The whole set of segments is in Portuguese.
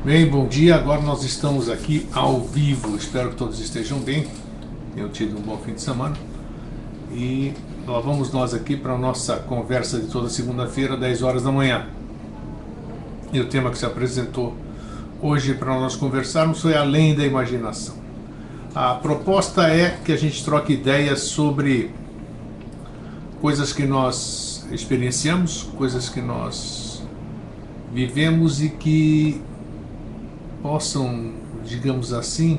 Bem, bom dia. Agora nós estamos aqui ao vivo. Espero que todos estejam bem. Tenham tido um bom fim de semana. E lá vamos nós aqui para a nossa conversa de toda segunda-feira, 10 horas da manhã. E o tema que se apresentou hoje para nós conversarmos foi Além da Imaginação. A proposta é que a gente troque ideias sobre coisas que nós experienciamos, coisas que nós vivemos e que possam, digamos assim,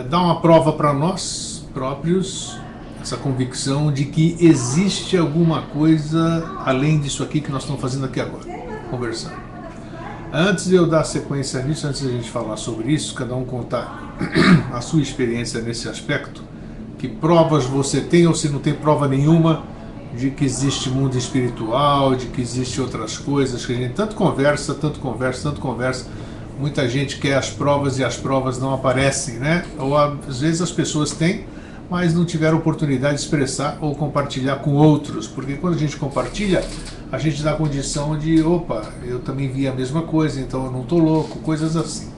dar uma prova para nós próprios, essa convicção de que existe alguma coisa além disso aqui que nós estamos fazendo aqui agora, conversando. Antes de eu dar sequência nisso, antes de a gente falar sobre isso, cada um contar a sua experiência nesse aspecto, que provas você tem ou se não tem prova nenhuma de que existe mundo espiritual, de que existe outras coisas, que a gente tanto conversa, muita gente quer as provas e as provas não aparecem, né? Ou às vezes as pessoas têm, mas não tiveram oportunidade de expressar ou compartilhar com outros, porque quando a gente compartilha, a gente dá a condição de, opa, eu também vi a mesma coisa, então eu não estou louco, coisas assim.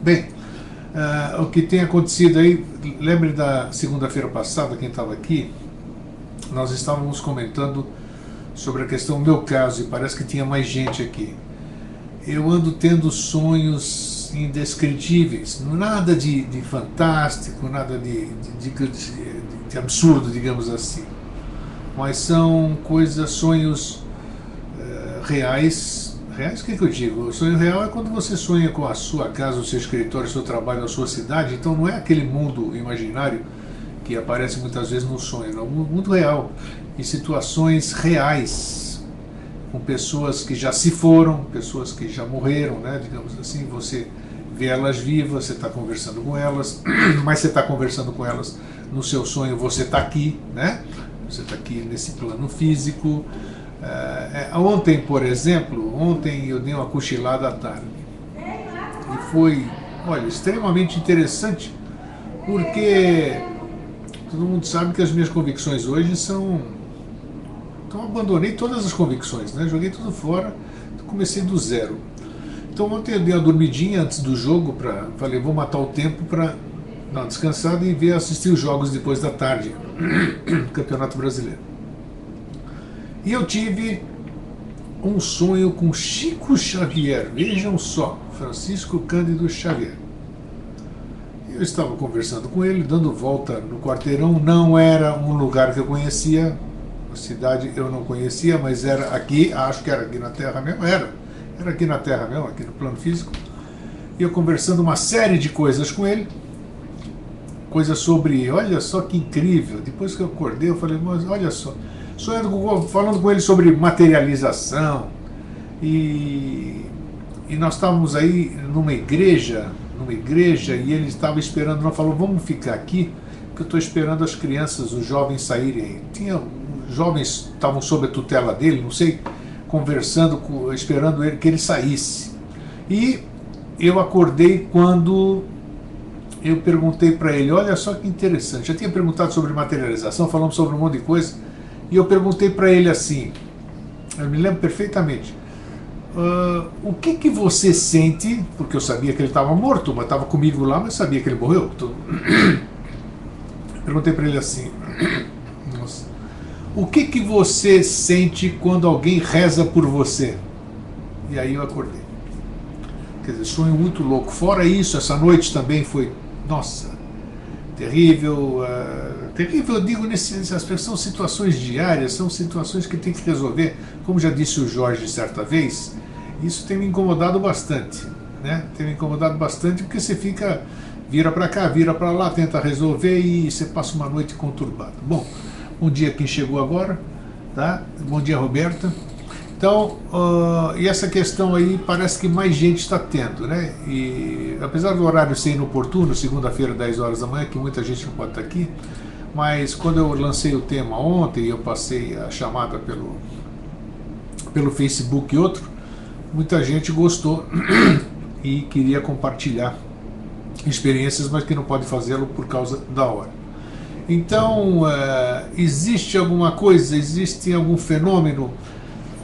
Bem, o que tem acontecido aí, lembre da segunda-feira passada, quem estava aqui, nós estávamos comentando sobre a questão do meu caso, e parece que tinha mais gente aqui. Eu ando tendo sonhos indescritíveis, nada de fantástico, nada de absurdo, digamos assim, mas são coisas, sonhos reais. Reais, o que eu digo? O sonho real é quando você sonha com a sua casa, o seu escritório, o seu trabalho, a sua cidade, então não é aquele mundo imaginário que aparece muitas vezes no sonho, não, é um mundo real, em situações reais, com pessoas que já se foram, pessoas que já morreram, né, digamos assim, você vê elas vivas, você está conversando com elas, mas você está conversando com elas no seu sonho, você está aqui, né, você está aqui nesse plano físico. Ontem, por exemplo, eu dei uma cochilada à tarde, e foi, olha, extremamente interessante, porque todo mundo sabe que as minhas convicções hoje são... Então eu abandonei todas as convicções, né? Joguei tudo fora, comecei do zero. Então ontem eu dei uma dormidinha antes do jogo, falei, vou matar o tempo para dar uma descansada e assistir os jogos depois da tarde, Campeonato Brasileiro. E eu tive um sonho com Chico Xavier, vejam só, Francisco Cândido Xavier. Eu estava conversando com ele, dando volta no quarteirão, não era um lugar que eu conhecia, a cidade eu não conhecia, mas era aqui, acho que era aqui na Terra mesmo, era aqui na Terra mesmo, aqui no plano físico, e eu conversando uma série de coisas com ele, coisas sobre, olha só que incrível, depois que eu acordei eu falei, mas olha só, falando com ele sobre materialização, e nós estávamos aí numa igreja, e ele estava esperando, não falou, vamos ficar aqui, que eu estou esperando as crianças, os jovens saírem. Os jovens estavam sob a tutela dele, não sei, conversando, esperando ele, que ele saísse. E eu acordei quando eu perguntei para ele, olha só que interessante, já tinha perguntado sobre materialização, falamos sobre um monte de coisa, e eu perguntei para ele assim, eu me lembro perfeitamente, o que você sente, porque eu sabia que ele estava morto, mas estava comigo lá, mas sabia que ele morreu. Então, perguntei para ele assim, nossa, o que você sente quando alguém reza por você? E aí eu acordei. Quer dizer, sonho muito louco. Fora isso, essa noite também foi, nossa, terrível, terrível, eu digo, nesse aspecto, são situações diárias, são situações que tem que resolver, como já disse o Jorge certa vez, isso tem me incomodado bastante, né? Tem me incomodado bastante porque você fica, vira para cá, vira para lá, tenta resolver e você passa uma noite conturbada. Bom, bom dia quem chegou agora, tá? Bom dia, Roberta. Então, e essa questão aí parece que mais gente está tendo, né? E apesar do horário ser inoportuno, segunda-feira, 10 horas da manhã, que muita gente não pode estar aqui, mas quando eu lancei o tema ontem, eu passei a chamada pelo Facebook e outro, muita gente gostou e queria compartilhar experiências, mas que não pode fazê-lo por causa da hora. Então, existe alguma coisa, existe algum fenômeno?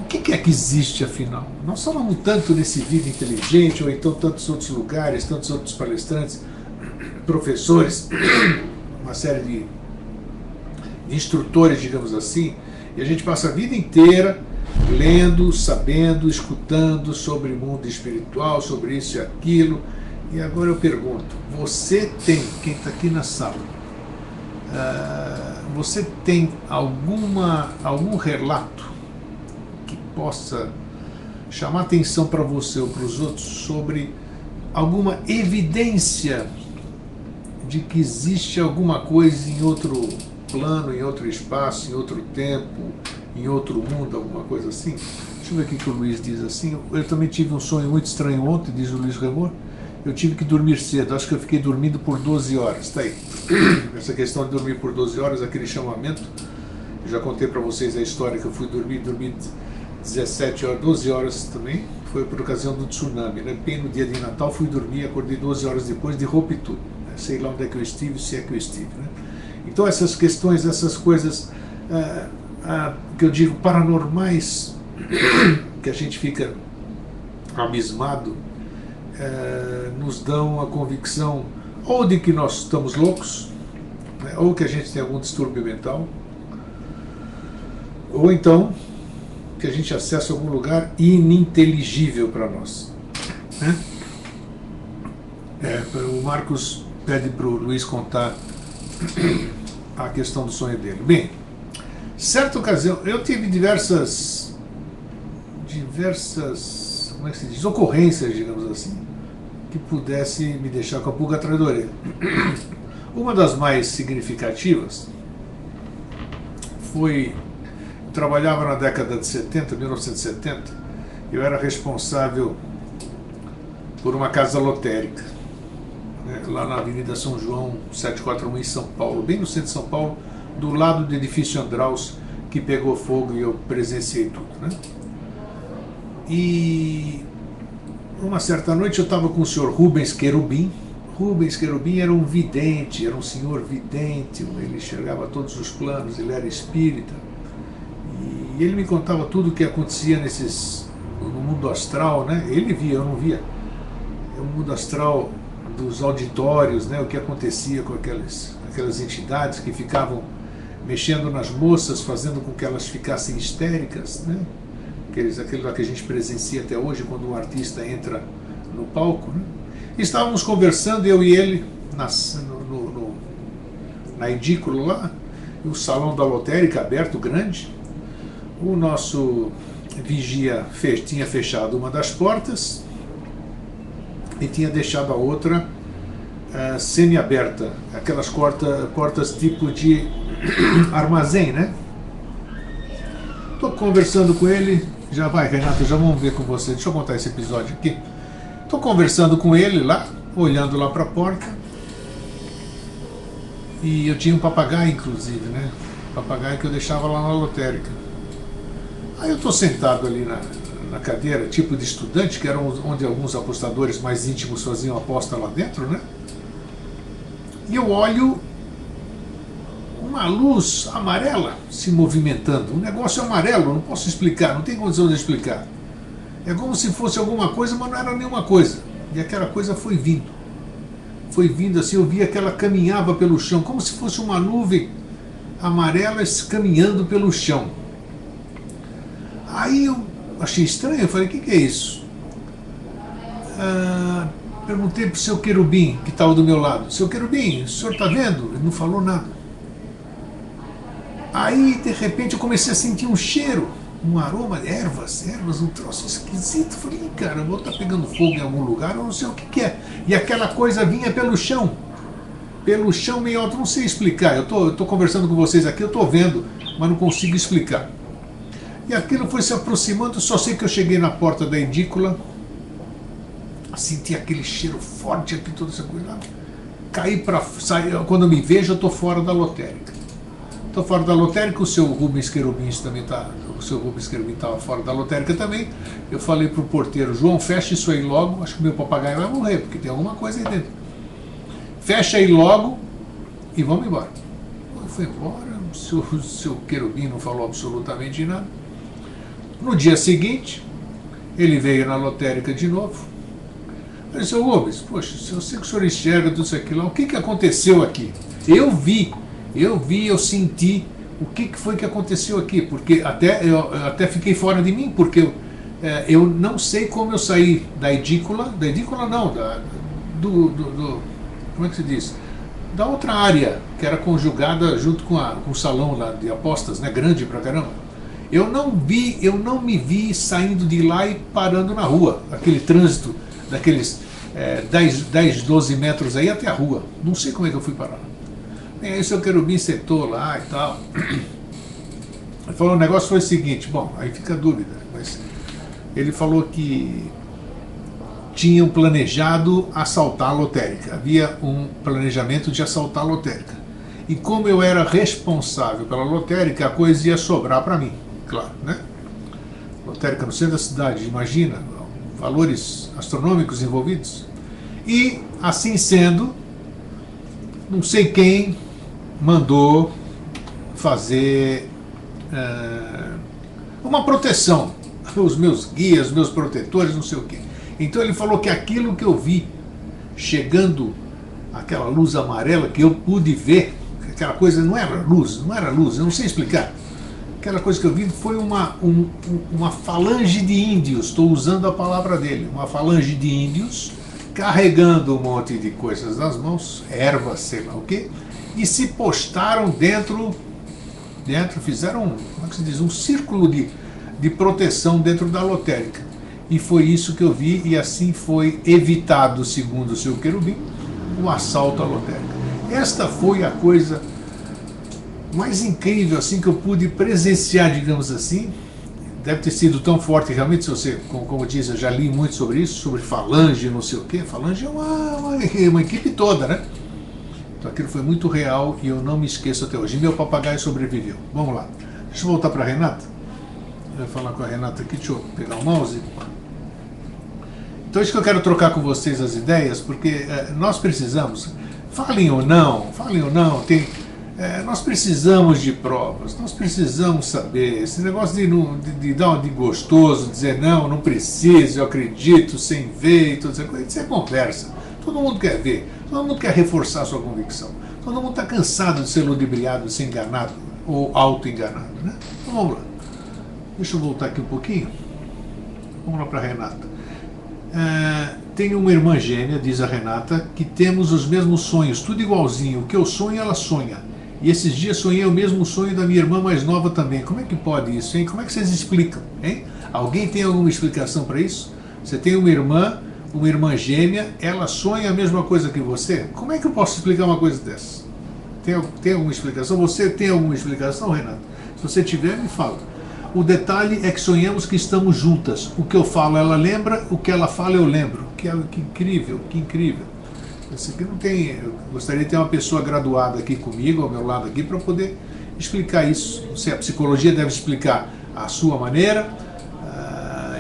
O que é que existe afinal? Nós falamos tanto nesse Vida Inteligente, ou então tantos outros lugares, tantos outros palestrantes, professores, uma série de instrutores, digamos assim, e a gente passa a vida inteira lendo, sabendo, escutando sobre o mundo espiritual, sobre isso e aquilo. E agora eu pergunto, você tem, quem está aqui na sala, você tem algum relato que possa chamar atenção para você ou para os outros sobre alguma evidência de que existe alguma coisa em outro plano, em outro espaço, em outro tempo, em outro mundo, alguma coisa assim? Deixa eu ver o que o Luiz diz assim. Eu também tive um sonho muito estranho ontem, diz o Luiz Remor. Eu tive que dormir cedo, acho que eu fiquei dormindo por 12 horas. Está aí. Essa questão de dormir por 12 horas, aquele chamamento. Eu já contei para vocês a história que eu fui dormir 17 horas, 12 horas também. Foi por ocasião do tsunami, né? Bem no dia de Natal fui dormir, acordei 12 horas depois de roupa e tudo. Sei lá onde é que eu estive, se é que eu estive, né? Então essas questões, essas coisas que eu digo paranormais, que a gente fica abismado, nos dão a convicção ou de que nós estamos loucos, né, ou que a gente tem algum distúrbio mental, ou então que a gente acessa algum lugar ininteligível para nós, né? O Marcos pede para o Luiz contar a questão do sonho dele. Bem, certa ocasião, eu tive diversas, como é que se diz, ocorrências, digamos assim, que pudesse me deixar com a pulga atrás da orelha. Uma das mais significativas foi, eu trabalhava na década de 70, 1970, eu era responsável por uma casa lotérica, né, lá na Avenida São João 741 em São Paulo, bem no centro de São Paulo, do lado do edifício Andraus, que pegou fogo e eu presenciei tudo, né? E uma certa noite eu estava com o senhor Rubens Querubim. Rubens Querubim era um vidente, era um senhor vidente, ele enxergava todos os planos, ele era espírita. E ele me contava tudo o que acontecia no mundo astral, né? Ele via, eu não via. O mundo astral dos auditórios, né? O que acontecia com aquelas entidades que ficavam mexendo nas moças, fazendo com que elas ficassem histéricas, né? Aquilo lá que a gente presencia até hoje quando um artista entra no palco, né? Estávamos conversando, eu e ele, na edícula lá, o salão da lotérica aberto, grande. O nosso vigia tinha fechado uma das portas e tinha deixado a outra semi-aberta, aquelas portas tipo de armazém, né? Estou conversando com ele, já vai, Renato, já vamos ver com você, deixa eu contar esse episódio aqui. Estou conversando com ele lá, olhando lá para a porta, e eu tinha um papagaio, inclusive, né? Papagaio que eu deixava lá na lotérica. Aí eu estou sentado ali na cadeira, tipo de estudante, que era onde alguns apostadores mais íntimos faziam aposta lá dentro, né? E eu olho uma luz amarela se movimentando, um negócio amarelo, não posso explicar, não tem condição de explicar. É como se fosse alguma coisa, mas não era nenhuma coisa. E aquela coisa foi vindo assim, eu via que ela caminhava pelo chão, como se fosse uma nuvem amarela caminhando pelo chão. Aí eu achei estranho, eu falei, o que é isso? Perguntei para o seu Querubim, que estava do meu lado, seu Querubim, o senhor está vendo? Ele não falou nada. Aí, de repente, eu comecei a sentir um cheiro, um aroma, ervas, um troço esquisito. Falei, cara, eu vou estar pegando fogo em algum lugar, eu não sei o que é. E aquela coisa vinha pelo chão meio alto, não sei explicar. Eu tô conversando com vocês aqui, eu estou vendo, mas não consigo explicar. E aquilo foi se aproximando, só sei que eu cheguei na porta da edícula, senti aquele cheiro forte aqui, toda essa coisa lá. Quando eu me vejo, eu estou fora da lotérica. Estou fora da lotérica, o seu Rubens Querubim também está. O seu Rubens Querubim estava fora da lotérica também. Eu falei para o porteiro, João, fecha isso aí logo, acho que meu papagaio vai morrer, porque tem alguma coisa aí dentro. Fecha aí logo e vamos embora. Eu fui embora, o seu Querubim não falou absolutamente nada. No dia seguinte, ele veio na lotérica de novo. Eu disse, ô Rubens, poxa, eu sei que o senhor enxerga tudo isso aqui lá, o que aconteceu aqui? Eu vi, eu senti o que foi que aconteceu aqui, porque eu até fiquei fora de mim, porque eu não sei como eu saí da edícula não, como é que se diz? Da outra área, que era conjugada junto com o salão lá de apostas, né, grande pra caramba. Eu não me vi saindo de lá e parando na rua, aquele trânsito daqueles 10, 12 metros aí até a rua. Não sei como é que eu fui parar. E aí o seu querubim sentou lá e tal. Ele falou, o negócio foi o seguinte, bom, aí fica a dúvida, mas ele falou que tinham planejado assaltar a lotérica. Havia um planejamento de assaltar a lotérica. E como eu era responsável pela lotérica, a coisa ia sobrar para mim, claro, né? Lotérica no centro da cidade, imagina, valores astronômicos envolvidos. E, assim sendo, não sei quem mandou fazer uma proteção. Os meus guias, os meus protetores, não sei o quê. Então ele falou que aquilo que eu vi chegando, aquela luz amarela que eu pude ver, aquela coisa não era luz, eu não sei explicar. Aquela coisa que eu vi foi uma falange de índios, estou usando a palavra dele, uma falange de índios carregando um monte de coisas nas mãos, ervas, sei lá o quê, e se postaram dentro fizeram, como é que se diz, um círculo de proteção dentro da lotérica. E foi isso que eu vi, e assim foi evitado, segundo o seu querubim, o assalto à lotérica. Esta foi a coisa mais incrível assim que eu pude presenciar, digamos assim. Deve ter sido tão forte realmente, se você, como eu disse, eu já li muito sobre isso, sobre falange, não sei o quê. Falange é uma equipe toda, né? Então aquilo foi muito real e eu não me esqueço até hoje. E meu papagaio sobreviveu. Vamos lá. Deixa eu voltar para a Renata. Eu vou falar com a Renata aqui, deixa eu pegar o mouse. Então isso que eu quero trocar com vocês as ideias, porque nós precisamos, falem ou não, nós precisamos de provas, nós precisamos saber. Esse negócio de dar de gostoso, dizer não preciso, eu acredito, sem ver, isso é conversa. Todo mundo quer ver, todo mundo quer reforçar a sua convicção. Todo mundo está cansado de ser ludibriado, de ser enganado ou auto-enganado, né? Então vamos lá. Deixa eu voltar aqui um pouquinho. Vamos lá para a Renata. Tenho uma irmã gêmea, diz a Renata, que temos os mesmos sonhos, tudo igualzinho. O que eu sonho, ela sonha. E esses dias sonhei o mesmo sonho da minha irmã mais nova também. Como é que pode isso, hein? Como é que vocês explicam, hein? Alguém tem alguma explicação para isso? Você tem uma irmã gêmea, ela sonha a mesma coisa que você? Como é que eu posso explicar uma coisa dessa? Tem alguma explicação? Você tem alguma explicação, Renata? Se você tiver, me fala. O detalhe é que sonhamos que estamos juntas. O que eu falo, ela lembra, o que ela fala, eu lembro. Que incrível, que incrível. Isso aqui não tem. Eu gostaria de ter uma pessoa graduada aqui comigo, ao meu lado aqui, para poder explicar isso. Não sei, a psicologia deve explicar a sua maneira,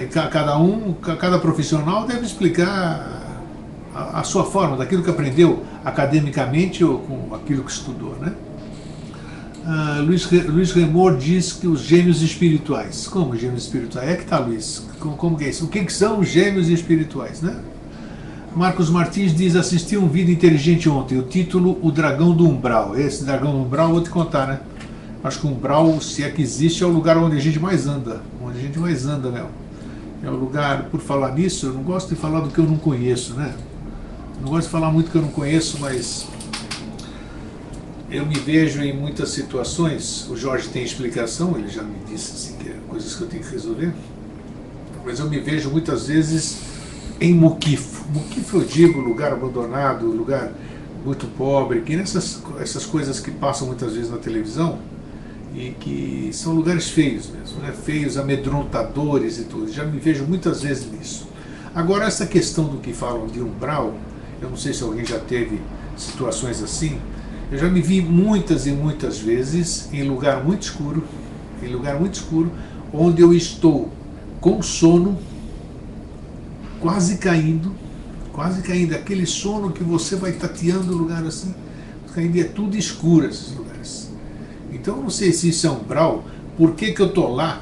e cada profissional deve explicar a sua forma, daquilo que aprendeu academicamente ou com aquilo que estudou, né? Luiz Remor diz que os gêmeos espirituais. Como gêmeos espirituais? É que tá, Luiz. Como que é isso? O que são os gêmeos espirituais, né? Marcos Martins diz, assisti um vídeo inteligente ontem, o título O Dragão do Umbral. Esse Dragão do Umbral eu vou te contar, né? Acho que o Umbral, se é que existe, é o lugar onde a gente mais anda. Onde a gente mais anda, né? É o lugar, por falar nisso, eu não gosto de falar do que eu não conheço, né? Não gosto de falar muito do que eu não conheço, mas eu me vejo em muitas situações. O Jorge tem explicação, ele já me disse assim, que é coisas que eu tenho que resolver, mas eu me vejo muitas vezes em muquifo. Muquifo eu digo lugar abandonado, lugar muito pobre, que essas coisas que passam muitas vezes na televisão e que são lugares feios mesmo, né? Feios, amedrontadores e tudo. Já me vejo muitas vezes nisso. Agora, essa questão do que falam de umbral, eu não sei se alguém já teve situações assim. Eu já me vi muitas e muitas vezes em lugar muito escuro, onde eu estou com sono, quase caindo, aquele sono que você vai tateando o lugar assim, caindo, e é tudo escuro esses lugares. Então eu não sei se isso é umbral, por que eu estou lá,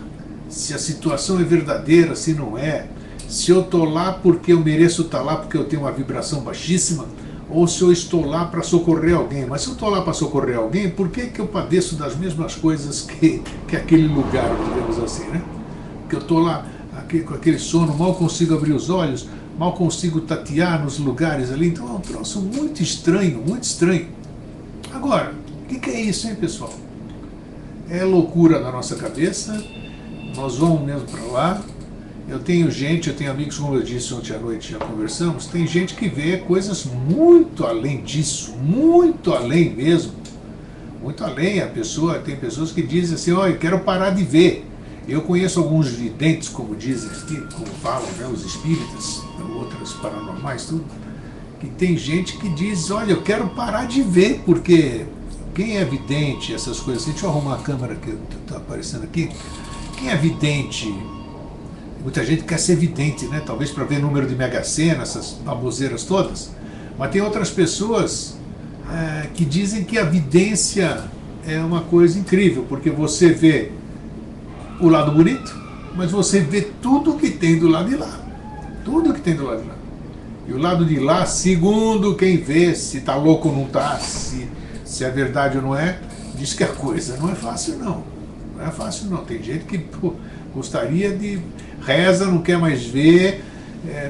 se a situação é verdadeira, se não é, se eu estou lá porque eu mereço estar lá porque eu tenho uma vibração baixíssima, ou se eu estou lá para socorrer alguém. Mas se eu estou lá para socorrer alguém, por que eu padeço das mesmas coisas que aquele lugar, digamos assim, né? Porque eu estou lá com aquele sono, mal consigo abrir os olhos, mal consigo tatear nos lugares ali. Então é um troço muito estranho, muito estranho. Agora, o que é isso, hein, pessoal? É loucura na nossa cabeça, nós vamos mesmo para lá. Eu tenho amigos, como eu disse ontem à noite, já conversamos, tem gente que vê coisas muito além disso, muito além mesmo, muito além. Tem pessoas que dizem assim, eu quero parar de ver. Eu conheço alguns videntes, como dizem aqui, como falam, né, os espíritas, outras paranormais, tudo, que tem gente que diz, olha, eu quero parar de ver, porque quem é vidente, essas coisas assim, deixa eu arrumar a câmera que está aparecendo aqui, quem é vidente, muita gente quer ser vidente, né, talvez para ver número de Mega Sena, essas baboseiras todas, mas tem outras pessoas que dizem que a vidência é uma coisa incrível, porque você vê o lado bonito, mas você vê tudo que tem do lado de lá. Tudo que tem do lado de lá. E o lado de lá, segundo quem vê, se está louco ou não está, se é verdade ou não é, diz que a coisa não é fácil não. Não é fácil não. Tem gente que gostaria de... reza, não quer mais ver,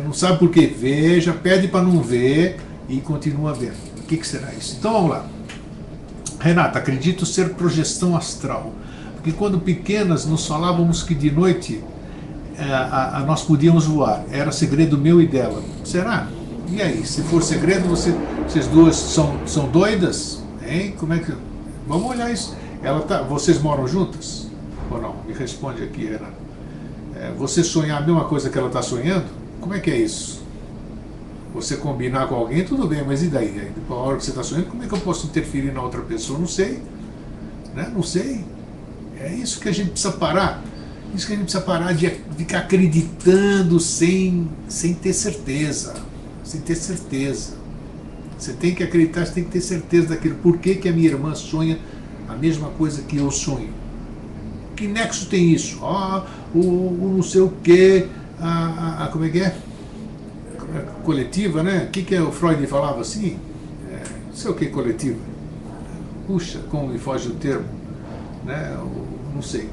não sabe por que vê, já pede para não ver e continua vendo. O que será isso? Então vamos lá. Renata, acredito ser projeção astral. Porque quando pequenas nos falávamos que de noite nós podíamos voar. Era segredo meu e dela. Será? E aí? Se for segredo, vocês duas são doidas? Hein? Como é que... Vamos olhar isso. Vocês moram juntas? Ou não? Me responde aqui, Renata. Você sonhar a mesma coisa que ela está sonhando? Como é que é isso? Você combinar com alguém, tudo bem, mas e daí? A hora que você está sonhando, como é que eu posso interferir na outra pessoa? Não sei. Né? Não sei. É isso que a gente precisa parar. Isso que a gente precisa parar de ficar acreditando sem ter certeza. Sem ter certeza. Você tem que acreditar, você tem que ter certeza daquilo. Por que a minha irmã sonha a mesma coisa que eu sonho? Que nexo tem isso? O não sei o quê, como é que é? Coletiva, né? O que o Freud falava assim? Não sei o que coletiva. Puxa, como me foge o termo. Né? Não sei.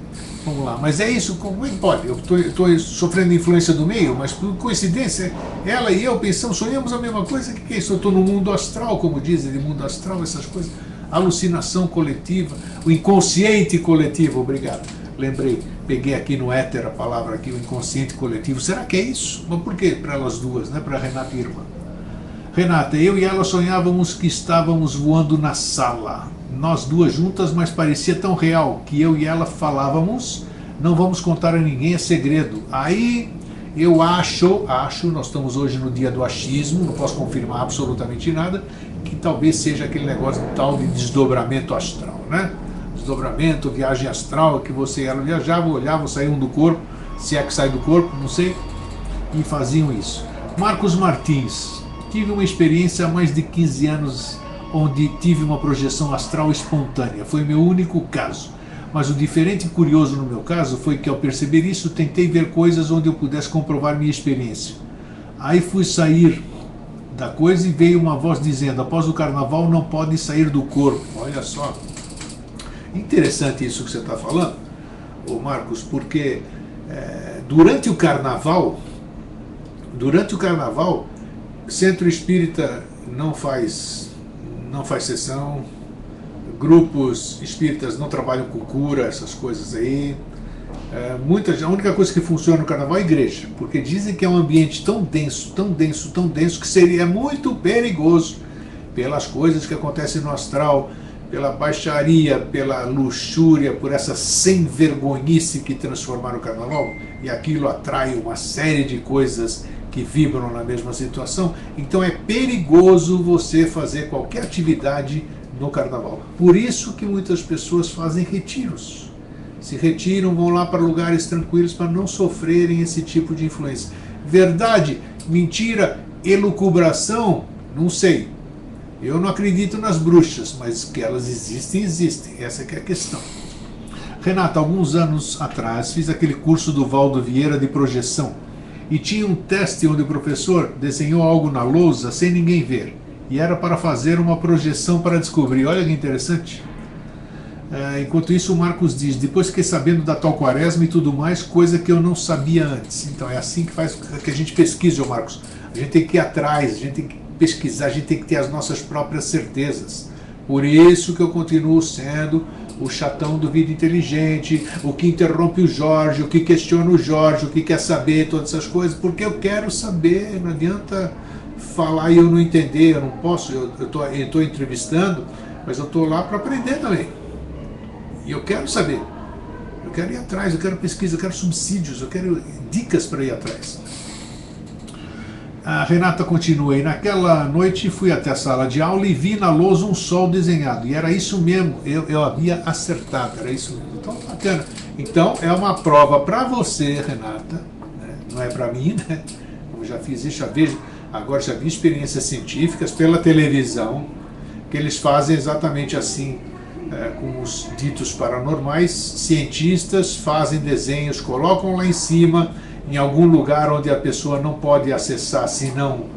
Vamos lá. Mas é isso, como é que pode? Eu estou sofrendo influência do meio, mas por coincidência, ela e eu pensamos, sonhamos a mesma coisa. O que é isso? Eu estou no mundo astral, como dizem, de mundo astral, essas coisas. Alucinação coletiva, o inconsciente coletivo, obrigado. Lembrei, peguei aqui no éter a palavra aqui, o inconsciente coletivo. Será que é isso? Mas por quê? Para elas duas, né? Para Renata e irmã. Renata, eu e ela sonhávamos que estávamos voando na sala. Nós duas juntas, mas parecia tão real que eu e ela falávamos, não vamos contar a ninguém, é segredo. Aí eu acho, nós estamos hoje no dia do achismo, não posso confirmar absolutamente nada, que talvez seja aquele negócio tal de desdobramento astral, né? Desdobramento, viagem astral, que você e ela viajavam, olhavam, saíam do corpo, se é que sai do corpo, não sei, e faziam isso. Marcos Martins, tive uma experiência há mais de 15 anos onde tive uma projeção astral espontânea. Foi meu único caso. Mas o diferente e curioso no meu caso foi que ao perceber isso, tentei ver coisas onde eu pudesse comprovar minha experiência. Aí fui sair da coisa e veio uma voz dizendo, após o carnaval não pode sair do corpo. Olha só. Interessante isso que você está falando, ô Marcos, porque durante o carnaval, Centro Espírita não faz sessão, grupos espíritas não trabalham com cura, essas coisas aí. A única coisa que funciona no carnaval é a igreja, porque dizem que é um ambiente tão denso, que seria muito perigoso pelas coisas que acontecem no astral, pela baixaria, pela luxúria, por essa sem-vergonhice que transformaram o carnaval, e aquilo atrai uma série de coisas que vibram na mesma situação. Então é perigoso você fazer qualquer atividade no carnaval. Por isso que muitas pessoas fazem retiros. Se retiram, vão lá para lugares tranquilos para não sofrerem esse tipo de influência. Verdade? Mentira? Elucubração? Não sei. Eu não acredito nas bruxas, mas que elas existem, existem. Essa que é a questão. Renata, alguns anos atrás fiz aquele curso do Valdo Vieira de projeção e tinha um teste onde o professor desenhou algo na lousa sem ninguém ver e era para fazer uma projeção para descobrir. Olha que interessante. Enquanto isso, o Marcos diz: depois fiquei sabendo da tal quaresma e tudo mais, coisa que eu não sabia antes. Então é assim que a gente pesquisa, Marcos. A gente tem que ir atrás, a gente tem que pesquisar, a gente tem que ter as nossas próprias certezas. Por isso que eu continuo sendo o chatão do Vida Inteligente, o que interrompe o Jorge, o que questiona o Jorge, o que quer saber, todas essas coisas, porque eu quero saber. Não adianta falar e eu não entender, eu não posso, eu estou entrevistando, mas eu estou lá para aprender também. E eu quero saber, eu quero ir atrás, eu quero pesquisa, eu quero subsídios, eu quero dicas para ir atrás. A Renata continua aí. Naquela noite fui até a sala de aula e vi na lousa um sol desenhado. E era isso mesmo, eu havia acertado, era isso mesmo. Então, bacana. Então, é uma prova para você, Renata, né? Não é para mim, né? Como já fiz isso, agora já vi experiências científicas pela televisão, que eles fazem exatamente assim, com os ditos paranormais. Cientistas fazem desenhos, colocam lá em cima, em algum lugar onde a pessoa não pode acessar, senão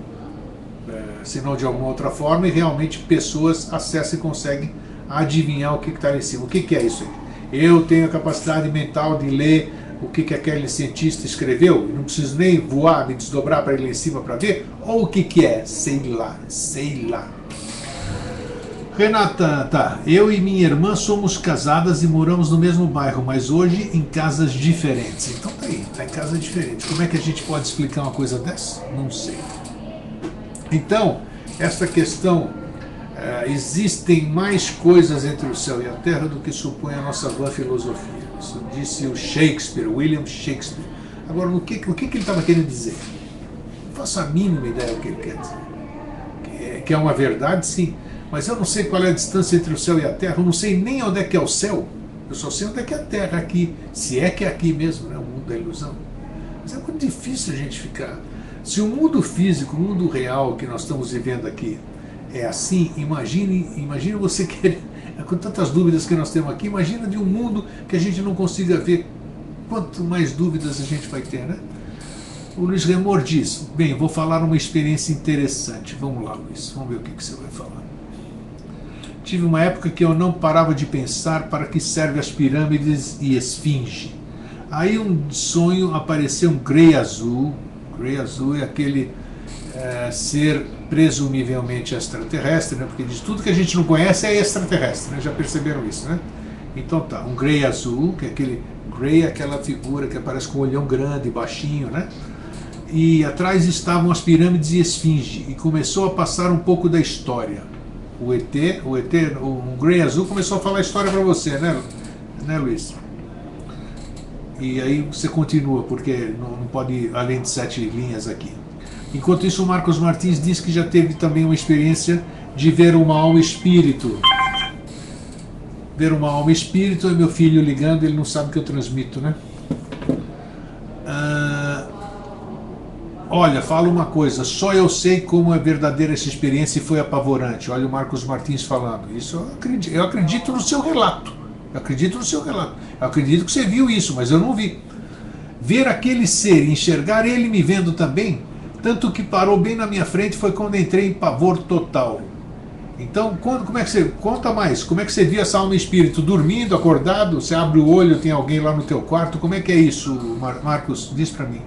de alguma outra forma, e realmente pessoas acessam e conseguem adivinhar o que está em cima. O que é isso aí? Eu tenho a capacidade mental de ler o que aquele cientista escreveu, não preciso nem voar, me desdobrar para ir lá em cima para ver, ou o que é? Sei lá. Renata, tá. Eu e minha irmã somos casadas e moramos no mesmo bairro, mas hoje em casas diferentes. Então tá aí, tá em casa diferente. Como é que a gente pode explicar uma coisa dessa? Não sei. Então, essa questão, existem mais coisas entre o céu e a terra do que supõe a nossa vã filosofia. Isso disse o Shakespeare, William Shakespeare. Agora, o que ele estava querendo dizer? Não faço a mínima ideia do que ele quer dizer. Que é uma verdade, sim. Mas eu não sei qual é a distância entre o céu e a terra, eu não sei nem onde é que é o céu, eu só sei onde é que é a terra aqui, se é que é aqui mesmo, né, o mundo da ilusão. Mas é muito difícil a gente ficar. Se o mundo físico, o mundo real que nós estamos vivendo aqui é assim, imagine você querer, com tantas dúvidas que nós temos aqui, imagina de um mundo que a gente não consiga ver. Quanto mais dúvidas a gente vai ter, né? O Luiz Remor diz: bem, vou falar uma experiência interessante. Vamos lá, Luiz, vamos ver o que você vai falar. Tive uma época que eu não parava de pensar para que servem as pirâmides e esfinge. Aí um sonho apareceu um Grey Azul. Grey Azul é aquele ser presumivelmente extraterrestre, né? Porque diz tudo que a gente não conhece é extraterrestre, né? Já perceberam isso, né? Então tá, um Grey Azul, que é aquele Grey, aquela figura que aparece com um olhão grande, baixinho, né? E atrás estavam as pirâmides e esfinge, e começou a passar um pouco da história. O ET, o Grey Azul começou a falar a história para você, né, Luiz? E aí você continua, porque não pode ir além de 7 linhas aqui. Enquanto isso, o Marcos Martins diz que já teve também uma experiência de ver uma alma espírito. Ver uma alma espírito é meu filho ligando, ele não sabe que eu transmito, né? Olha, fala uma coisa, só eu sei como é verdadeira essa experiência e foi apavorante. Olha o Marcos Martins falando. Isso eu acredito no seu relato. Eu acredito que você viu isso, mas eu não vi. Ver aquele ser e enxergar ele me vendo também, tanto que parou bem na minha frente, foi quando entrei em pavor total. Então, como é que você... Conta mais, como é que você viu essa alma espírito? Dormindo, acordado? Você abre o olho, tem alguém lá no teu quarto? Como é que é isso, Marcos? Diz pra mim.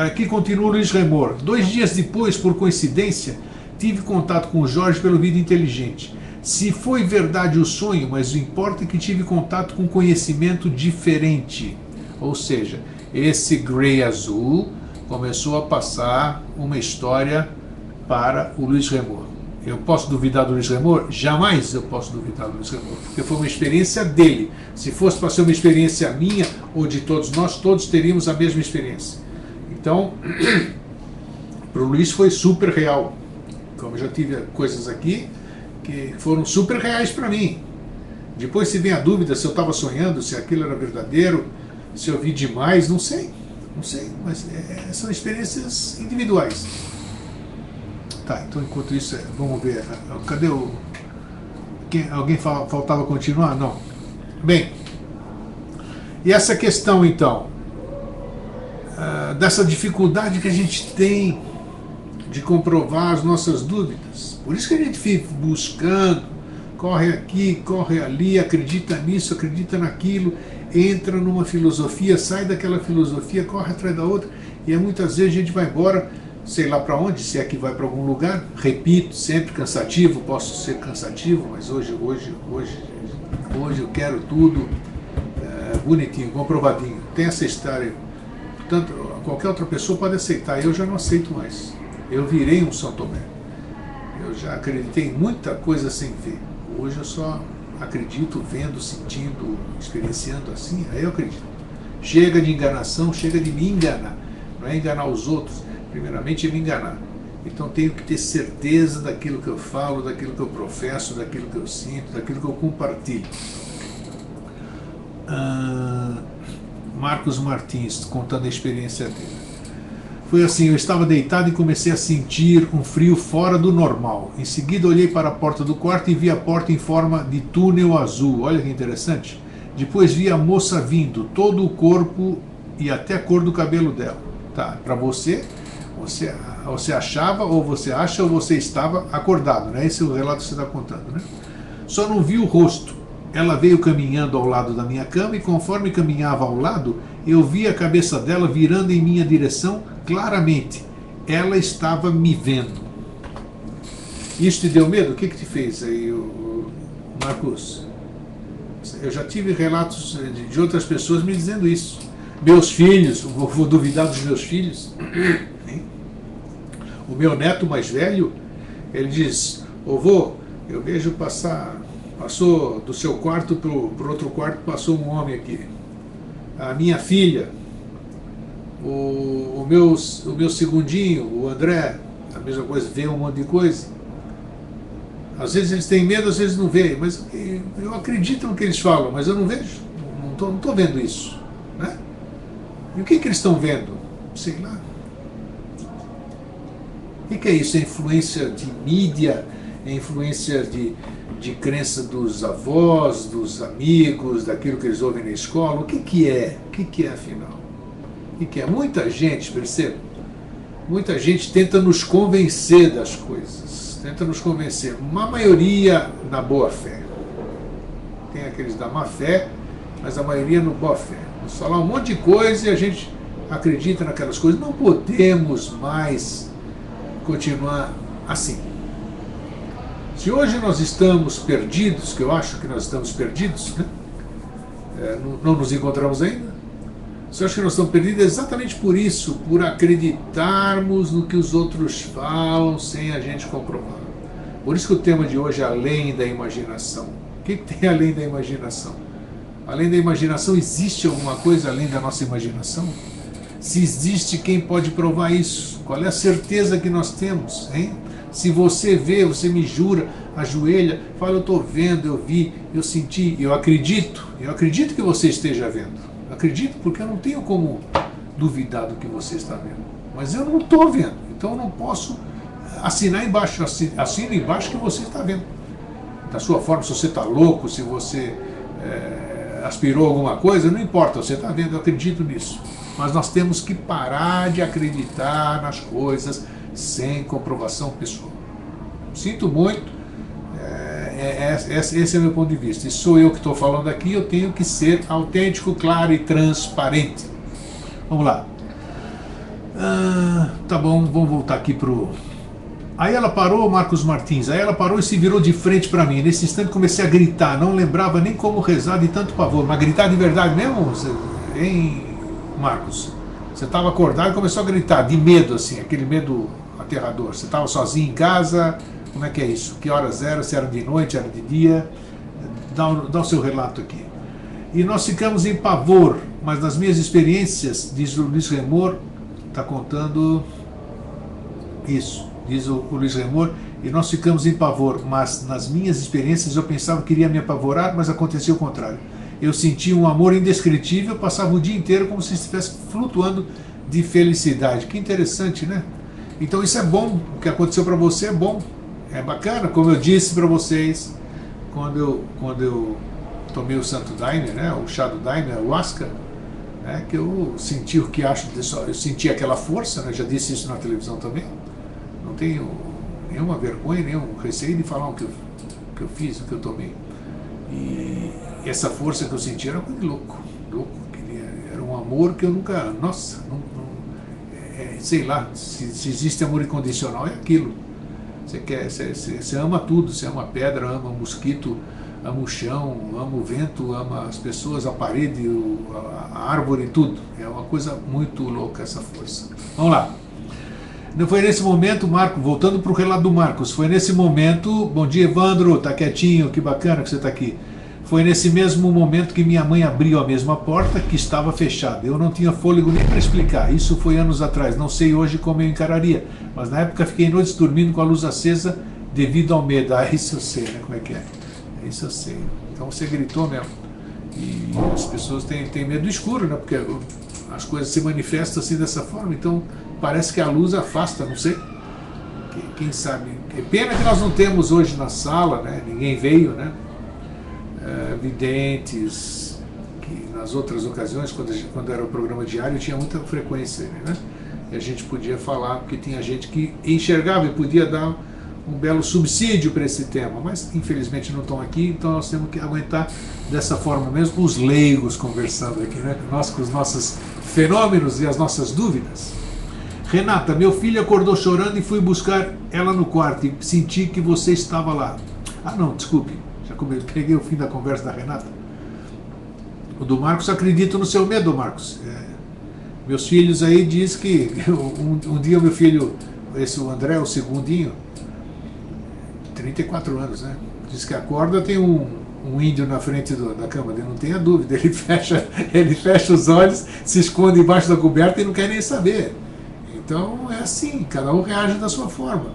Aqui continua o Luiz Remor. 2 dias depois, por coincidência, tive contato com o Jorge pelo Vida Inteligente. Se foi verdade o sonho, mas o importa é que tive contato com conhecimento diferente. Ou seja, esse Grey Azul começou a passar uma história para o Luiz Remor. Eu posso duvidar do Luiz Remor? Jamais eu posso duvidar do Luiz Remor, porque foi uma experiência dele. Se fosse para ser uma experiência minha ou de todos nós, todos teríamos a mesma experiência. Então, para o Luiz foi super real. Como eu já tive coisas aqui que foram super reais para mim. Depois, se vem a dúvida se eu estava sonhando, se aquilo era verdadeiro, se eu vi demais, não sei, mas são experiências individuais. Tá, então enquanto isso, vamos ver, cadê o... Alguém faltava continuar? Não. Bem, E essa questão, então, dessa dificuldade que a gente tem de comprovar as nossas dúvidas. Por isso que a gente fica buscando, corre aqui, corre ali, acredita nisso, acredita naquilo, entra numa filosofia, sai daquela filosofia, corre atrás da outra, e muitas vezes a gente vai embora, sei lá para onde, se é que vai para algum lugar, repito, sempre cansativo, posso ser cansativo, mas hoje eu quero tudo bonitinho, comprovadinho. Tem essa história. Portanto, qualquer outra pessoa pode aceitar, eu já não aceito mais. Eu virei um São Tomé. Eu já acreditei em muita coisa sem ver. Hoje eu só acredito vendo, sentindo, experienciando assim, aí eu acredito. Chega de enganação, chega de me enganar. Não é enganar os outros, primeiramente é me enganar. Então tenho que ter certeza daquilo que eu falo, daquilo que eu professo, daquilo que eu sinto, daquilo que eu compartilho. Marcos Martins, contando a experiência dele. Foi assim, eu estava deitado e comecei a sentir um frio fora do normal. Em seguida olhei para a porta do quarto e vi a porta em forma de túnel azul. Olha que interessante. Depois vi a moça vindo, todo o corpo e até a cor do cabelo dela. Tá, para você achava, ou você acha, ou você estava acordado, né? Esse é o relato que você está contando, né? Só não vi o rosto. Ela veio caminhando ao lado da minha cama e conforme caminhava ao lado, eu vi a cabeça dela virando em minha direção claramente. Ela estava me vendo. Isso te deu medo? O que te fez aí, Marcos? Eu já tive relatos de outras pessoas me dizendo isso. Meus filhos, vou duvidar dos meus filhos. O meu neto mais velho, ele diz, vô, eu vejo passou do seu quarto para o outro quarto, passou um homem aqui. A minha filha, o meu segundinho, o André, a mesma coisa, vê um monte de coisa. Às vezes eles têm medo, às vezes não veem, mas eu acredito no que eles falam, mas eu não vejo, não estou vendo isso, né? E o que eles estão vendo? Sei lá. O que é isso? É influência de mídia? É influência de crença dos avós, dos amigos, daquilo que eles ouvem na escola? O que é? O que é, afinal? O que é? Muita gente, percebe? Muita gente tenta nos convencer das coisas. Tenta nos convencer. Uma maioria na boa fé. Tem aqueles da má fé, mas a maioria no boa fé. Vamos falar um monte de coisa e a gente acredita naquelas coisas. Não podemos mais continuar assim. Se hoje nós estamos perdidos, que eu acho que nós estamos perdidos, né? Não nos encontramos ainda, se eu acho que nós estamos perdidos é exatamente por isso, por acreditarmos no que os outros falam sem a gente comprovar. Por isso que o tema de hoje é além da imaginação. O que tem além da imaginação? Além da imaginação, existe alguma coisa além da nossa imaginação? Se existe, quem pode provar isso? Qual é a certeza que nós temos, hein? Se você vê, você me jura, ajoelha, fala, eu estou vendo, eu vi, eu senti, eu acredito que você esteja vendo. Acredito porque eu não tenho como duvidar do que você está vendo. Mas eu não estou vendo, então eu não posso assinar embaixo, assina embaixo que você está vendo. Da sua forma, se você está louco, se você aspirou alguma coisa, não importa, você está vendo, eu acredito nisso. Mas nós temos que parar de acreditar nas coisas sem comprovação pessoal. Sinto muito, esse é o meu ponto de vista. E sou eu que estou falando aqui, eu tenho que ser autêntico, claro e transparente. Vamos lá. Tá bom, vamos voltar aqui pro... Aí ela parou, Marcos Martins, aí ela parou e se virou de frente para mim. Nesse instante comecei a gritar, não lembrava nem como rezar de tanto pavor, mas gritar de verdade mesmo, hein, Marcos? Você estava acordado e começou a gritar, de medo, assim, aquele medo aterrador. Você estava sozinho em casa, como é que é isso? Que horas era? Se era de noite, era de dia? Dá o seu relato aqui. E nós ficamos em pavor, mas nas minhas experiências, diz o Luiz Remor, está contando isso, diz o Luiz Remor, e nós ficamos em pavor, mas nas minhas experiências eu pensava que iria me apavorar, mas aconteceu o contrário. Eu sentia um amor indescritível, passava o dia inteiro como se estivesse flutuando de felicidade. Que interessante, né? Então isso é bom, o que aconteceu para você é bom, é bacana, como eu disse para vocês, quando eu tomei o Santo Daime, né, o chá do Daime, a ayahuasca, né, que eu senti o que acho disso, eu senti aquela força, né, já disse isso na televisão também, não tenho nenhuma vergonha, nenhum receio de falar o que eu fiz, o que eu tomei. E essa força que eu senti era muito louco, era um amor que eu nunca, nossa, sei lá, se existe amor incondicional é aquilo. Você ama tudo, você ama a pedra, ama o mosquito, ama o chão, ama o vento, ama as pessoas, a parede, a árvore, tudo. É uma coisa muito louca essa força. Vamos lá. Não foi nesse momento, Marco, voltando para o relato do Marcos, foi nesse momento, bom dia Evandro, tá quietinho, que bacana que você está aqui. Foi nesse mesmo momento que minha mãe abriu a mesma porta que estava fechada. Eu não tinha fôlego nem para explicar, isso foi anos atrás, não sei hoje como eu encararia, mas na época fiquei noites dormindo com a luz acesa devido ao medo. Ah, isso eu sei, né, como é que é? Isso eu sei. Então você gritou mesmo. E as pessoas têm medo do escuro, né, porque as coisas se manifestam assim dessa forma, então parece que a luz afasta, não sei. Quem sabe? É pena que nós não temos hoje na sala, né, ninguém veio, né? Videntes, que nas outras ocasiões, quando era o programa diário, tinha muita frequência, né? E a gente podia falar, porque tinha gente que enxergava e podia dar um belo subsídio para esse tema, mas infelizmente não estão aqui, então nós temos que aguentar dessa forma mesmo, com os leigos conversando aqui, né? Nós com os nossos fenômenos e as nossas dúvidas. Renata, meu filho acordou chorando e fui buscar ela no quarto e senti que você estava lá. Ah não, desculpe. Já peguei o fim da conversa da Renata. O do Marcos, acredito no seu medo, Marcos. Meus filhos aí diz que um dia o meu filho, o André, o segundinho, 34 anos, né? Diz que acorda, tem um índio na frente da cama dele, não tenha dúvida. Ele fecha os olhos, se esconde embaixo da coberta e não quer nem saber. Então é assim, cada um reage da sua forma,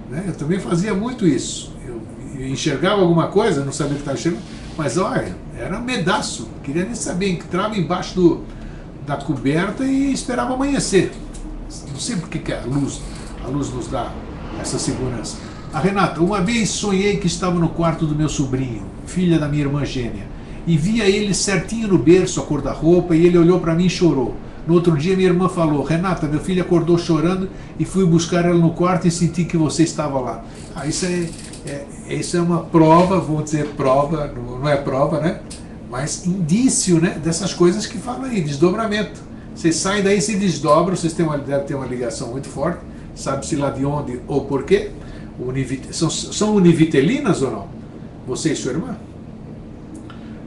né? Eu também fazia muito isso. Eu enxergava alguma coisa, não sabia o que estava enxergando, mas olha, era um medaço, não queria nem saber, entrava embaixo da coberta e esperava amanhecer. Não sei porque que a luz nos dá essa segurança. A Renata, uma vez sonhei que estava no quarto do meu sobrinho, filha da minha irmã gêmea, e via ele certinho no berço, a cor da roupa, e ele olhou para mim e chorou. No outro dia minha irmã falou, Renata, meu filho acordou chorando e fui buscar ela no quarto e senti que você estava lá. Ah, isso é uma prova, vou dizer prova, não é prova, né? Mas indício, né, dessas coisas que falam aí, desdobramento. Vocês saem daí, se desdobram, vocês devem ter uma ligação muito forte, sabe-se lá de onde ou por quê. São univitelinas ou não? Você e sua irmã?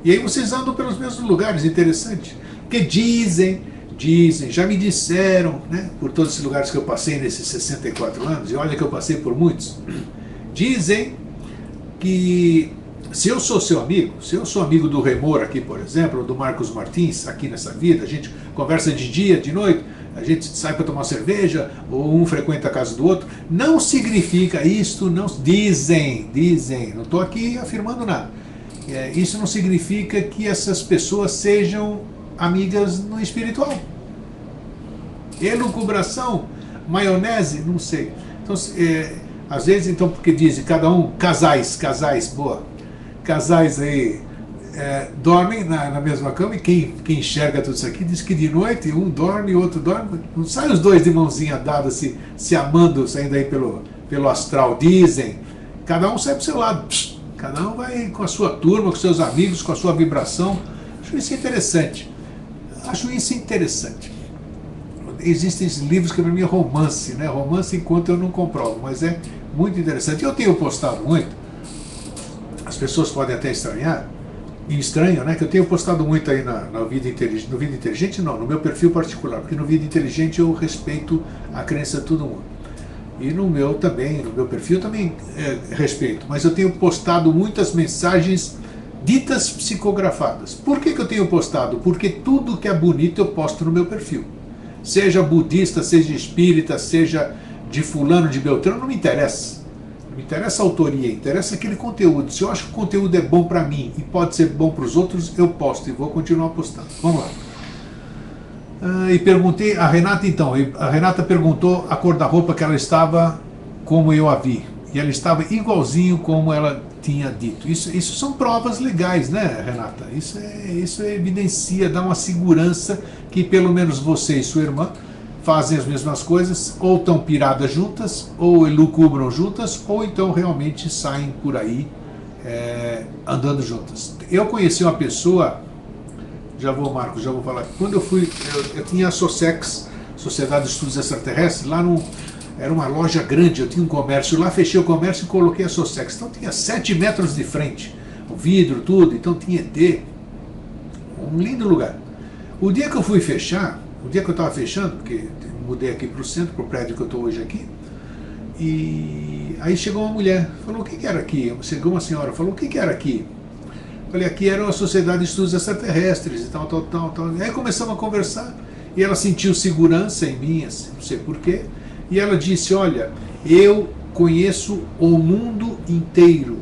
E aí vocês andam pelos mesmos lugares, interessante. Porque dizem, já me disseram, né, por todos esses lugares que eu passei nesses 64 anos, e olha que eu passei por muitos, dizem que se eu sou seu amigo, se eu sou amigo do Remor aqui, por exemplo, ou do Marcos Martins, aqui nessa vida, a gente conversa de dia, de noite, a gente sai para tomar cerveja, ou um frequenta a casa do outro, não significa isto, não dizem, não estou aqui afirmando nada, isso não significa que essas pessoas sejam amigas no espiritual. Elucubração, maionese, não sei. Então, às vezes, então, porque dizem, cada um, casais, boa, casais aí dormem na mesma cama, e quem enxerga tudo isso aqui diz que de noite um dorme e o outro dorme, não saem os dois de mãozinha dada se amando, saindo aí pelo astral, dizem, cada um sai pro seu lado, cada um vai com a sua turma, com seus amigos, com a sua vibração. Acho isso interessante. Existem livros que para mim é romance, né? Romance enquanto eu não comprovo, mas é muito interessante. Eu tenho postado muito, as pessoas podem até estranhar, e estranham, né? Que eu tenho postado muito aí no Vida Inteligente, não, no meu perfil particular, porque no Vida Inteligente eu respeito a crença de todo mundo. E no meu perfil também respeito, mas eu tenho postado muitas mensagens ditas psicografadas. Por que eu tenho postado? Porque tudo que é bonito eu posto no meu perfil. Seja budista, seja espírita, seja de fulano, de beltrano, não me interessa. Não me interessa a autoria, interessa aquele conteúdo. Se eu acho que o conteúdo é bom para mim e pode ser bom para os outros, eu posto e vou continuar postando. Vamos lá. E perguntei a Renata então. A Renata perguntou a cor da roupa que ela estava, como eu a vi. E ela estava igualzinho como ela tinha dito. Isso são provas legais, né, Renata? Isso evidencia, dá uma segurança que pelo menos você e sua irmã fazem as mesmas coisas, ou estão piradas juntas, ou elucubram juntas, ou então realmente saem por aí andando juntas. Eu conheci uma pessoa, Marcos, já vou falar, quando eu tinha a SOSEX, Sociedade de Estudos Extraterrestres, lá era uma loja grande, eu tinha um comércio lá, fechei o comércio e coloquei a SOSEX. Então tinha 7 metros de frente, o vidro, tudo, então tinha ET, um lindo lugar. O dia que eu fui fechar, o dia que eu estava fechando, porque mudei aqui para o centro, para o prédio que eu estou hoje aqui, e aí chegou uma mulher, falou, o que era aqui? Chegou uma senhora, falou, o que era aqui? Falei, aqui era a Sociedade de Estudos Extraterrestres e tal. Aí começamos a conversar, e ela sentiu segurança em mim, assim, não sei porquê, e ela disse, olha, eu conheço o mundo inteiro.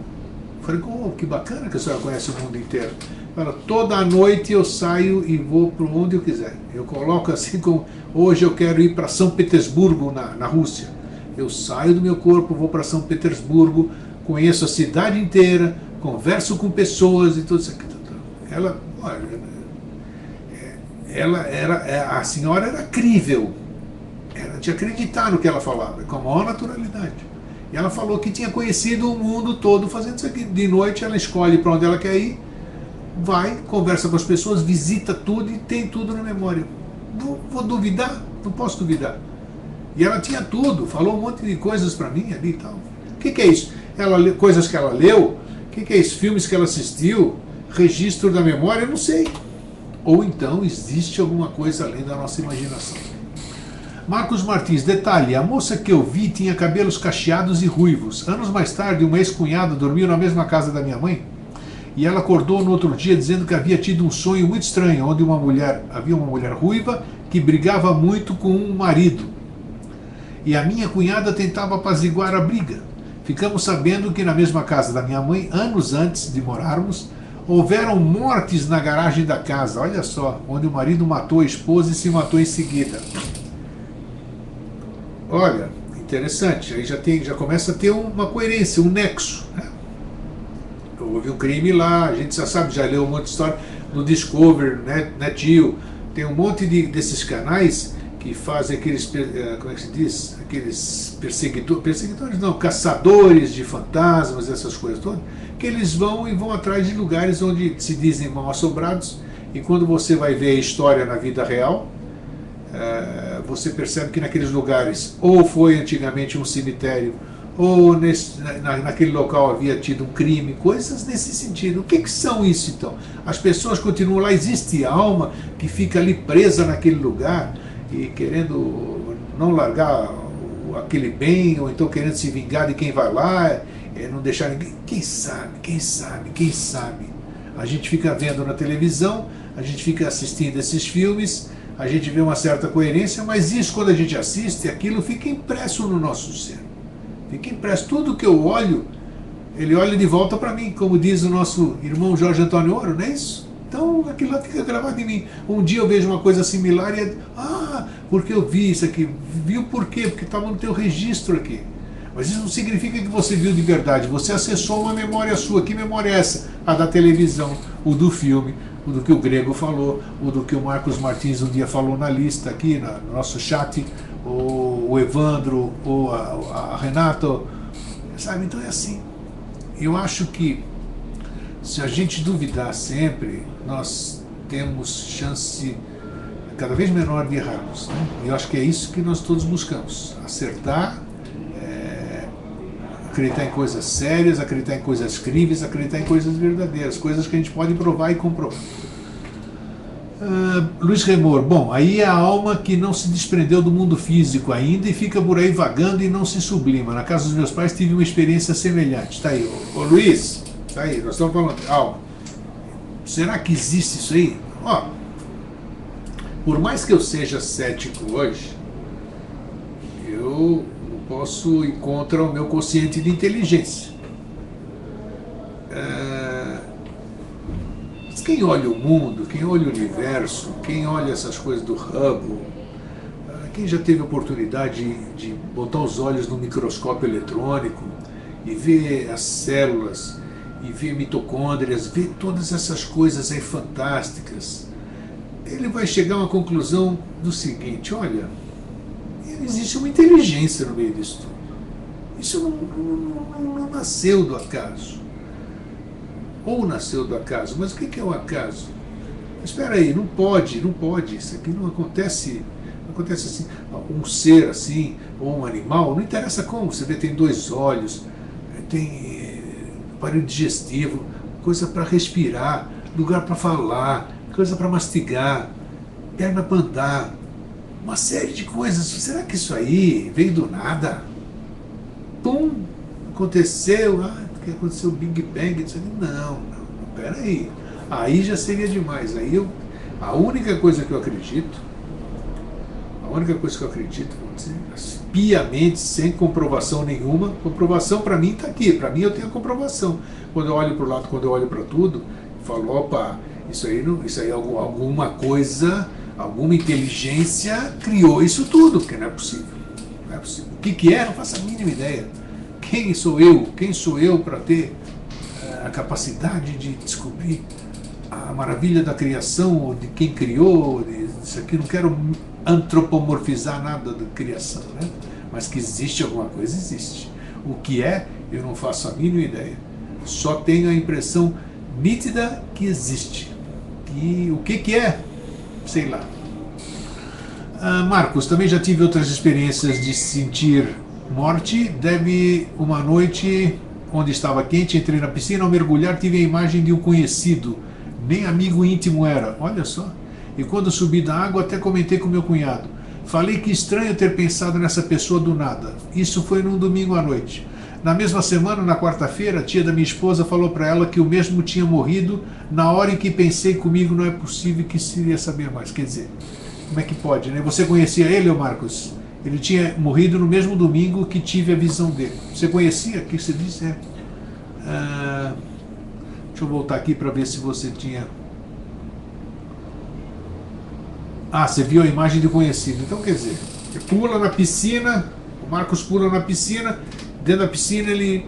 Falei, oh, que bacana que a senhora conhece o mundo inteiro. Ela, toda noite eu saio e vou para onde eu quiser. Eu coloco assim como, hoje eu quero ir para São Petersburgo, na Rússia. Eu saio do meu corpo, vou para São Petersburgo, conheço a cidade inteira, converso com pessoas e tudo isso aqui. A senhora era crível, ela tinha que acreditar no que ela falava, com a maior naturalidade. E ela falou que tinha conhecido o mundo todo fazendo isso aqui. De noite ela escolhe para onde ela quer ir, vai, conversa com as pessoas, visita tudo e tem tudo na memória. Vou duvidar? Não posso duvidar. E ela tinha tudo, falou um monte de coisas para mim ali e tal. O que é isso? Coisas que ela leu? O que é isso? Filmes que ela assistiu? Registro da memória? Eu não sei. Ou então existe alguma coisa além da nossa imaginação. Marcos Martins, detalhe, a moça que eu vi tinha cabelos cacheados e ruivos. Anos mais tarde, uma ex-cunhada dormiu na mesma casa da minha mãe e ela acordou no outro dia dizendo que havia tido um sonho muito estranho, onde havia uma mulher ruiva que brigava muito com um marido. E a minha cunhada tentava apaziguar a briga. Ficamos sabendo que na mesma casa da minha mãe, anos antes de morarmos, houveram mortes na garagem da casa, olha só, onde o marido matou a esposa e se matou em seguida. Olha, interessante, aí já começa a ter uma coerência, um nexo, né? Houve um crime lá, a gente já sabe, já leu um monte de história no Discovery, né, NetGeo, tem um monte desses canais que fazem aqueles, como é que se diz? Aqueles perseguidores não, caçadores de fantasmas, essas coisas todas, que eles vão atrás de lugares onde se dizem mal assombrados, e quando você vai ver a história na vida real, você percebe que naqueles lugares ou foi antigamente um cemitério, ou naquele local havia tido um crime, coisas nesse sentido. O que são isso então? As pessoas continuam lá, existe alma que fica ali presa naquele lugar e querendo não largar aquele bem, ou então querendo se vingar de quem vai lá, não deixar ninguém. Quem sabe? A gente fica vendo na televisão, a gente fica assistindo esses filmes, a gente vê uma certa coerência, mas isso, quando a gente assiste, aquilo fica impresso no nosso ser. Fica impresso. Tudo que eu olho, ele olha de volta para mim, como diz o nosso irmão Jorge Antônio Ouro, não é isso? Então aquilo lá fica gravado em mim. Um dia eu vejo uma coisa similar e porque eu vi isso aqui. Viu por quê? Porque estava no teu registro aqui. Mas isso não significa que você viu de verdade. Você acessou uma memória sua. Que memória é essa? A da televisão, o do filme, o do que o Grego falou, o do que o Marcos Martins um dia falou na lista aqui, no nosso chat, o Evandro, ou a Renato, sabe? Então é assim. Eu acho que se a gente duvidar sempre, nós temos chance cada vez menor de errarmos, né? E eu acho que é isso que nós todos buscamos, acertar, acreditar em coisas sérias, acreditar em coisas críveis, acreditar em coisas verdadeiras, coisas que a gente pode provar e comprovar. Luiz Remor, bom, aí é a alma que não se desprendeu do mundo físico ainda e fica por aí vagando e não se sublima. Na casa dos meus pais tive uma experiência semelhante. Está aí, ô Luiz, está aí, nós estamos falando de alma. Será que existe isso aí? Por mais que eu seja cético hoje, eu posso ir contra o meu quociente de inteligência. Quem olha o mundo, quem olha o universo, quem olha essas coisas do Hubble, quem já teve a oportunidade de botar os olhos no microscópio eletrônico e ver as células e vê mitocôndrias, vê todas essas coisas aí fantásticas, ele vai chegar a uma conclusão do seguinte: olha, existe uma inteligência no meio disso tudo. Isso não nasceu do acaso. Ou nasceu do acaso, mas o que é o acaso? Espera aí, não pode, isso aqui não acontece assim. Um ser assim, ou um animal, não interessa como, você vê, tem 2 olhos, tem aparelho digestivo, coisa para respirar, lugar para falar, coisa para mastigar, perna para andar, uma série de coisas. Será que isso aí veio do nada? Pum, aconteceu, que aconteceu o Big Bang, não, peraí, aí já seria demais. Aí a única coisa que eu acredito, vamos dizer, piamente, sem comprovação nenhuma, comprovação para mim está aqui, para mim eu tenho a comprovação. Quando eu olho para o lado, quando eu olho para tudo, eu falo, opa, isso aí é alguma coisa, alguma inteligência criou isso tudo, porque não é possível. Não é possível. O que é? Não faço a mínima ideia. Quem sou eu para ter a capacidade de descobrir a maravilha da criação, ou de quem criou, isso aqui? Não quero antropomorfizar nada da criação, né? Mas que existe alguma coisa, existe. O que é, eu não faço a mínima ideia. Só tenho a impressão nítida que existe. E o que é? Sei lá. Marcos, também já tive outras experiências de sentir morte. Deve uma noite onde estava quente, entrei na piscina, ao mergulhar tive a imagem de um conhecido, nem amigo íntimo era, olha só. E quando subi da água até comentei com meu cunhado. Falei que estranho ter pensado nessa pessoa do nada. Isso foi num domingo à noite. Na mesma semana, na quarta-feira, a tia da minha esposa falou para ela que o mesmo tinha morrido. Na hora em que pensei comigo, não é possível que se iria saber mais. Quer dizer, como é que pode, né? Você conhecia ele, ô Marcos? Ele tinha morrido no mesmo domingo que tive a visão dele. Você conhecia? O que você disse? Deixa eu voltar aqui para ver se você tinha... você viu a imagem de conhecido. Então, quer dizer, ele pula na piscina, o Marcos pula na piscina, dentro da piscina ele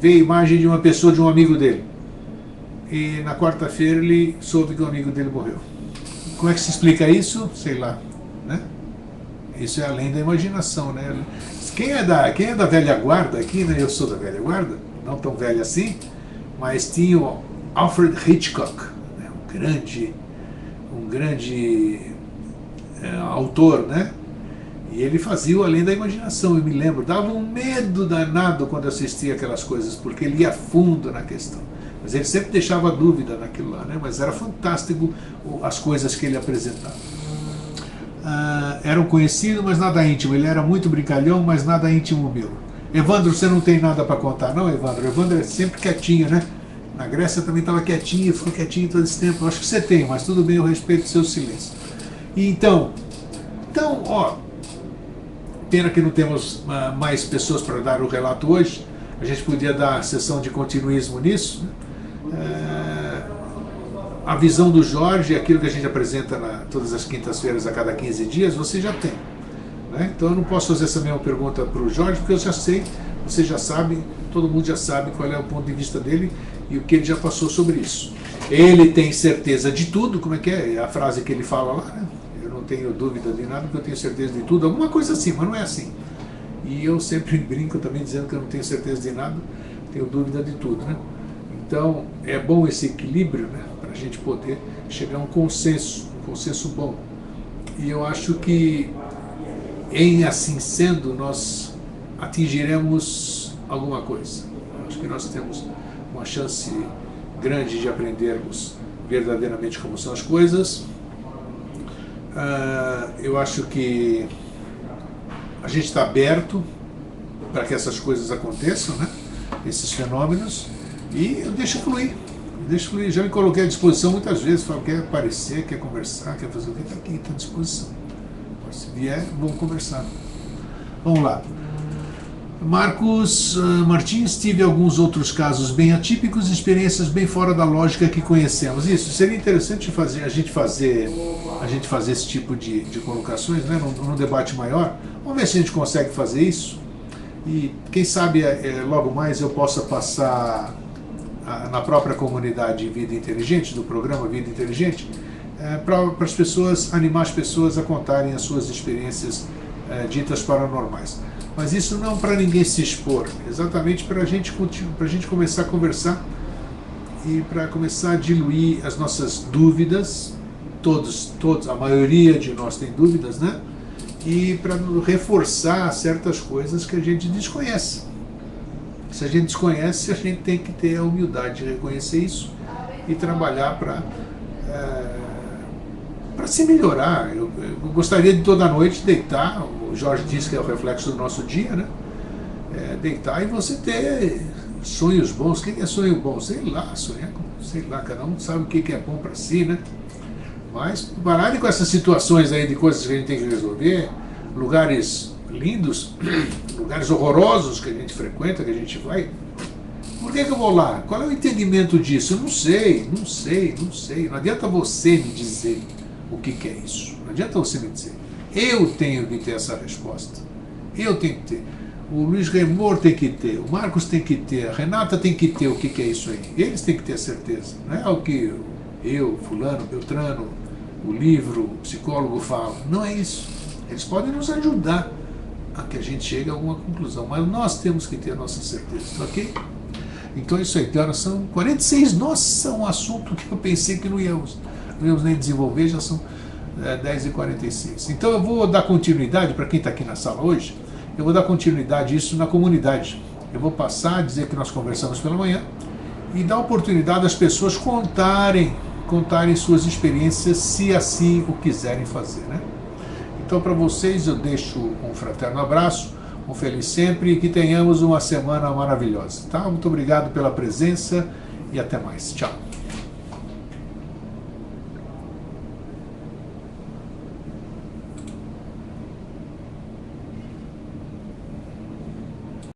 vê a imagem de uma pessoa, de um amigo dele. E na quarta-feira ele soube que o amigo dele morreu. Como é que se explica isso? Sei lá, né? Isso é além da imaginação, né? Quem é da velha guarda aqui, né? Eu sou da velha guarda, não tão velho assim, mas tinha o Alfred Hitchcock, né? um grande autor, né? E ele fazia o além da imaginação, eu me lembro. Dava um medo danado quando assistia aquelas coisas, porque ele ia fundo na questão. Mas ele sempre deixava dúvida naquilo lá, né? Mas era fantástico as coisas que ele apresentava. Era um conhecido, mas nada íntimo. Ele era muito brincalhão, mas nada íntimo meu. Evandro, você não tem nada para contar, não, Evandro? Evandro é sempre quietinho, né? Na Grécia também estava quietinho, ficou quietinho todo esse tempo. Eu acho que você tem, mas tudo bem, eu respeito o seu silêncio. E então, ó, pena que não temos mais pessoas para dar o relato hoje. A gente podia dar a sessão de continuismo nisso, né? A visão do Jorge, aquilo que a gente apresenta todas as quintas-feiras a cada 15 dias, você já tem, né? Então eu não posso fazer essa mesma pergunta para o Jorge, porque eu já sei, você já sabe, todo mundo já sabe qual é o ponto de vista dele e o que ele já passou sobre isso. Ele tem certeza de tudo, como é que é a frase que ele fala lá, né? Eu não tenho dúvida de nada, porque eu tenho certeza de tudo, alguma coisa assim, mas não é assim. E eu sempre brinco também dizendo que eu não tenho certeza de nada, tenho dúvida de tudo, né? Então é bom esse equilíbrio, né? Para a gente poder chegar a um consenso bom. E eu acho que, em assim sendo, nós atingiremos alguma coisa. Eu acho que nós temos uma chance grande de aprendermos verdadeiramente como são as coisas. Eu acho que a gente está aberto para que essas coisas aconteçam, né? Esses fenômenos, e eu deixo fluir. Já me coloquei à disposição muitas vezes, falo, quer aparecer, quer conversar, quer fazer o que, está aqui, está à disposição. Se vier, vamos conversar. Vamos lá. Marcos Martins, tive alguns outros casos bem atípicos, experiências bem fora da lógica que conhecemos. Isso seria interessante a gente fazer esse tipo de colocações, né, num debate maior. Vamos ver se a gente consegue fazer isso. E quem sabe logo mais eu possa passar na própria comunidade Vida Inteligente, do programa Vida Inteligente, para as pessoas, animar as pessoas a contarem as suas experiências ditas paranormais. Mas isso não para ninguém se expor, exatamente para a gente começar a conversar e para começar a diluir as nossas dúvidas. Todos, a maioria de nós tem dúvidas, né? E para reforçar certas coisas que a gente desconhece. Se a gente desconhece, a gente tem que ter a humildade de reconhecer isso e trabalhar para se melhorar. Eu gostaria de toda noite deitar, o Jorge disse que é o reflexo do nosso dia, né? Deitar e você ter sonhos bons. O que é sonho bom? Sei lá, cada um sabe o que é bom para si, né? Mas pararem com essas situações aí de coisas que a gente tem que resolver, lugares lindos, lugares horrorosos que a gente frequenta, que a gente vai. Por que eu vou lá? Qual é o entendimento disso? Eu não sei. Não adianta você me dizer o que é isso. Não adianta você me dizer. Eu tenho que ter essa resposta. Eu tenho que ter. O Luiz Remor tem que ter. O Marcos tem que ter. A Renata tem que ter o que é isso aí. Eles têm que ter a certeza. Não é o que eu, fulano, Beltrano, o livro, o psicólogo fala. Não é isso. Eles podem nos ajudar a que a gente chegue a alguma conclusão. Mas nós temos que ter a nossa certeza. Ok? Então é isso aí. Que horas são? 46. Nossa, um assunto que eu pensei que não íamos nem desenvolver. Já são 10h46. Então eu vou dar continuidade, para quem está aqui na sala hoje, eu vou dar continuidade a isso na comunidade. Eu vou passar a dizer que nós conversamos pela manhã e dar oportunidade às pessoas contarem suas experiências, se assim o quiserem fazer, né? Então, para vocês, eu deixo um fraterno abraço, um feliz sempre e que tenhamos uma semana maravilhosa, tá? Muito obrigado pela presença e até mais. Tchau.